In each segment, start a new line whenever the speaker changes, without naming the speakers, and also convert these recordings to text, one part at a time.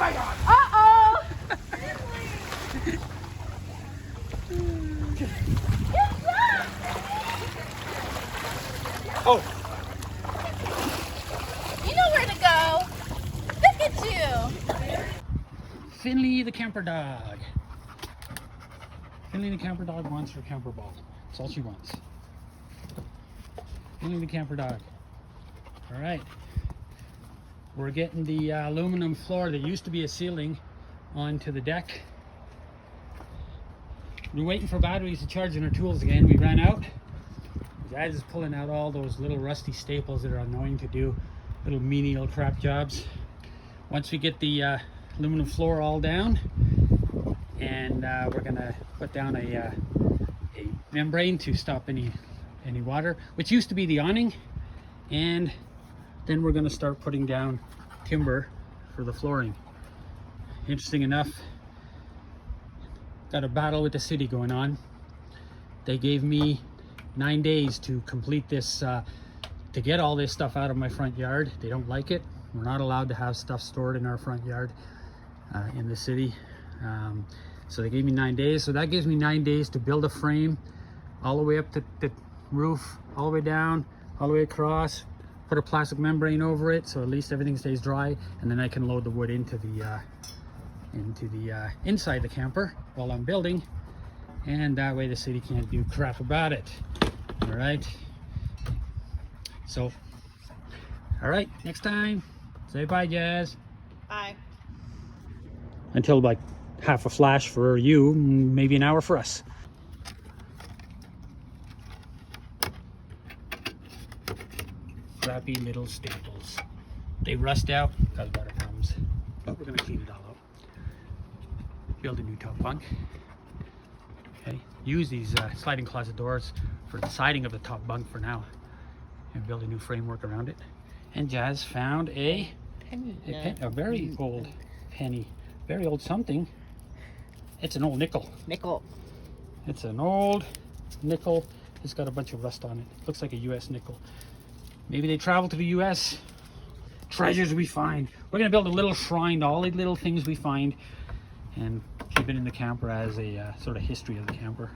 my God!
Uh-oh!
Oh!
You know where to go. Look at you.
Finley the camper dog. Finley the camper dog wants her camper ball. That's all she wants. Finley the camper dog. All right. We're getting the aluminum floor that used to be a ceiling onto the deck. We're waiting for batteries to charge in our tools again. We ran out. The guys is pulling out all those little rusty staples that are annoying to do, little menial crap jobs. Once we get the aluminum floor all down, and we're gonna put down a membrane to stop any water, which used to be the awning, and then we're gonna start putting down timber for the flooring. Interesting enough, got a battle with the city going on. They gave me 9 days to complete this, to get all this stuff out of my front yard. They don't like it. We're not allowed to have stuff stored in our front yard in the city. So they gave me 9 days. So that gives me 9 days to build a frame all the way up to the roof, all the way down, all the way across, put a plastic membrane over it so at least everything stays dry, and then I can load the wood into the inside the camper while I'm building, and that way the city can't do crap about it. All right. So, all right, next time, say bye, Jazz.
Bye.
Until like half a flash for you, maybe an hour for us. Crappy little staples. They rust out, cause water problems. But we're gonna clean it all out. Build a new top bunk. Okay. Use these sliding closet doors for the siding of the top bunk for now, and build a new framework around it. And Jazz found a very old penny, very old something. It's an old nickel.
Nickel.
It's an old nickel. It's got a bunch of rust on it. Looks like a U.S. nickel. Maybe they traveled to the U.S. Treasures we find. We're gonna build a little shrine to all the little things we find, and keep it in the camper as a sort of history of the camper.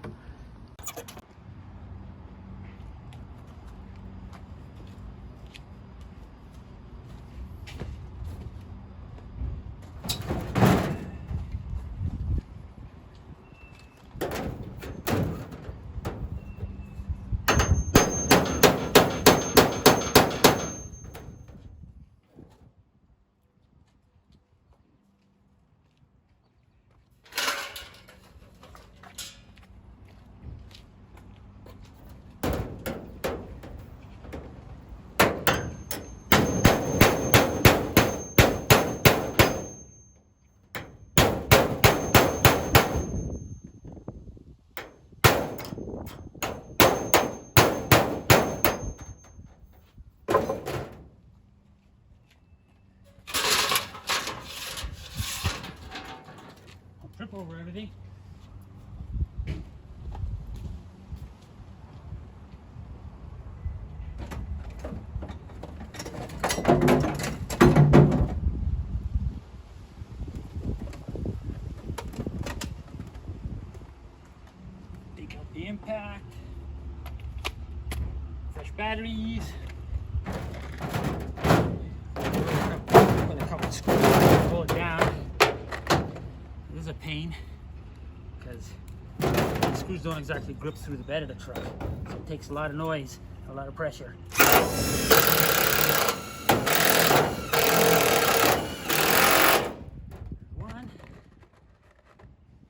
Trip over everything. Take out the impact. Fresh batteries. Put a couple screws to pull it down. This is a pain because the screws don't exactly grip through the bed of the truck, so it takes a lot of noise, a lot of pressure. One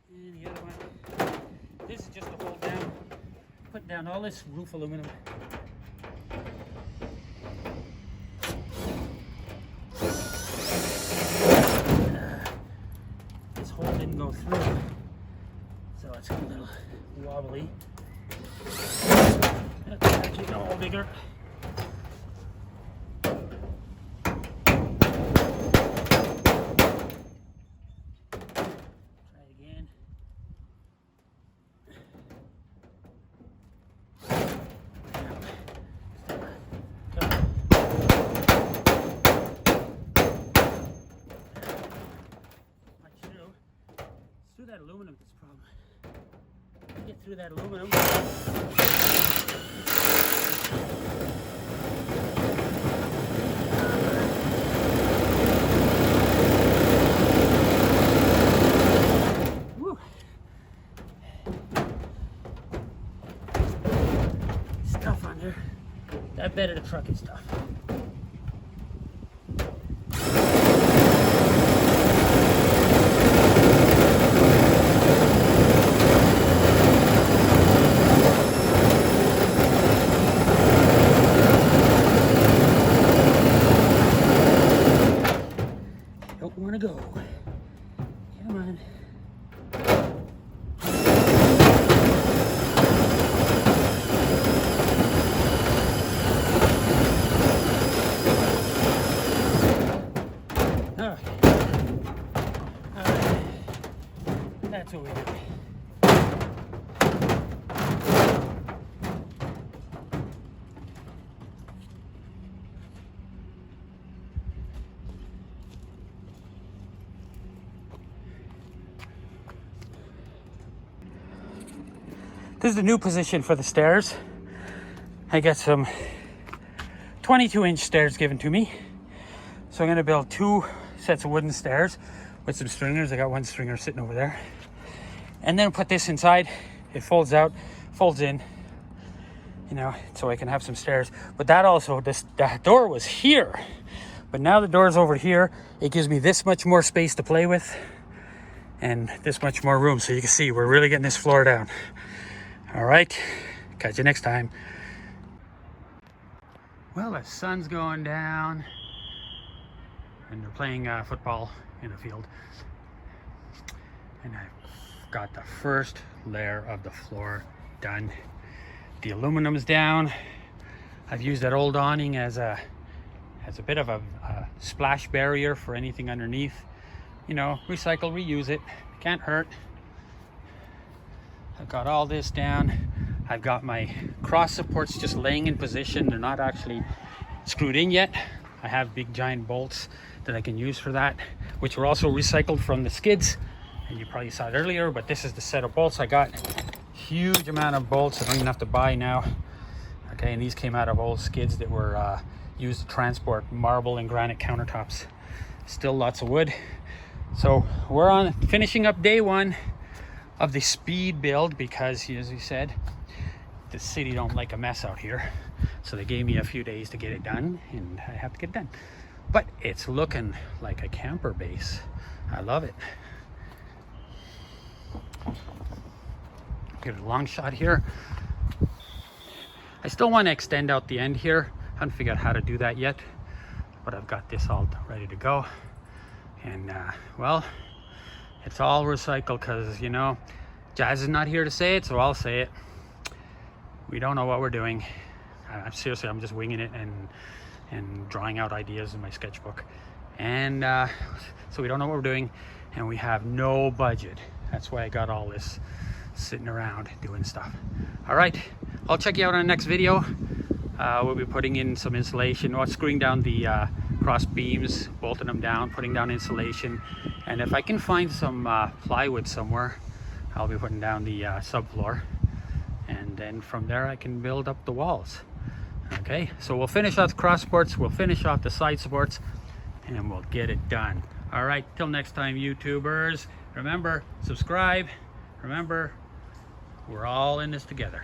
and the other one. This is just to hold down, put down all this roof aluminum. Didn't go through, so it's a little wobbly. That's actually a little bigger. Try it again. that aluminum that's the problem. Get through that aluminum. Woo. Stuff on there. That bed of the truck is tough. Don't want to go. Come on. All right. That's what we do. This is the new position for the stairs. I got some 22-inch stairs given to me. So I'm gonna build 2 sets of wooden stairs with some stringers. I got 1 stringer sitting over there. And then put this inside. It folds out, folds in, you know, so I can have some stairs. But that also, that door was here. But now the door's over here. It gives me this much more space to play with and this much more room. So you can see we're really getting this floor down. All right, catch you next time. Well, the sun's going down and they're playing football in the field. And I've got the first layer of the floor done. The aluminum's down. I've used that old awning as a bit of a splash barrier for anything underneath. You know, recycle, reuse it, can't hurt. I've got all this down. I've got my cross supports just laying in position. They're not actually screwed in yet. I have big giant bolts that I can use for that, which were also recycled from the skids. And you probably saw it earlier, but this is the set of bolts I got. Huge amount of bolts I don't even have to buy now. Okay, and these came out of old skids that were used to transport marble and granite countertops. Still lots of wood. So we're on finishing up day 1 of the speed build because, as we said, the city don't like a mess out here. So they gave me a few days to get it done, and I have to get it done. But it's looking like a camper base. I love it. Get a long shot here. I still want to extend out the end here. I haven't figured out how to do that yet, but I've got this all ready to go. And well, it's all recycled because, you know, Jazz is not here to say it, so I'll say it. We don't know what we're doing. I'm seriously, I'm just winging it and drawing out ideas in my sketchbook. And so we don't know what we're doing, and we have no budget. That's why I got all this sitting around doing stuff. All right, I'll check you out on the next video. We'll be putting in some insulation, or screwing down the cross beams, bolting them down, putting down insulation. And if I can find some plywood somewhere, I'll be putting down the subfloor. And then from there I can build up the walls. Okay, so we'll finish off the cross supports, we'll finish off the side supports, and we'll get it done. All right, till next time, YouTubers. Remember, subscribe. Remember, we're all in this together.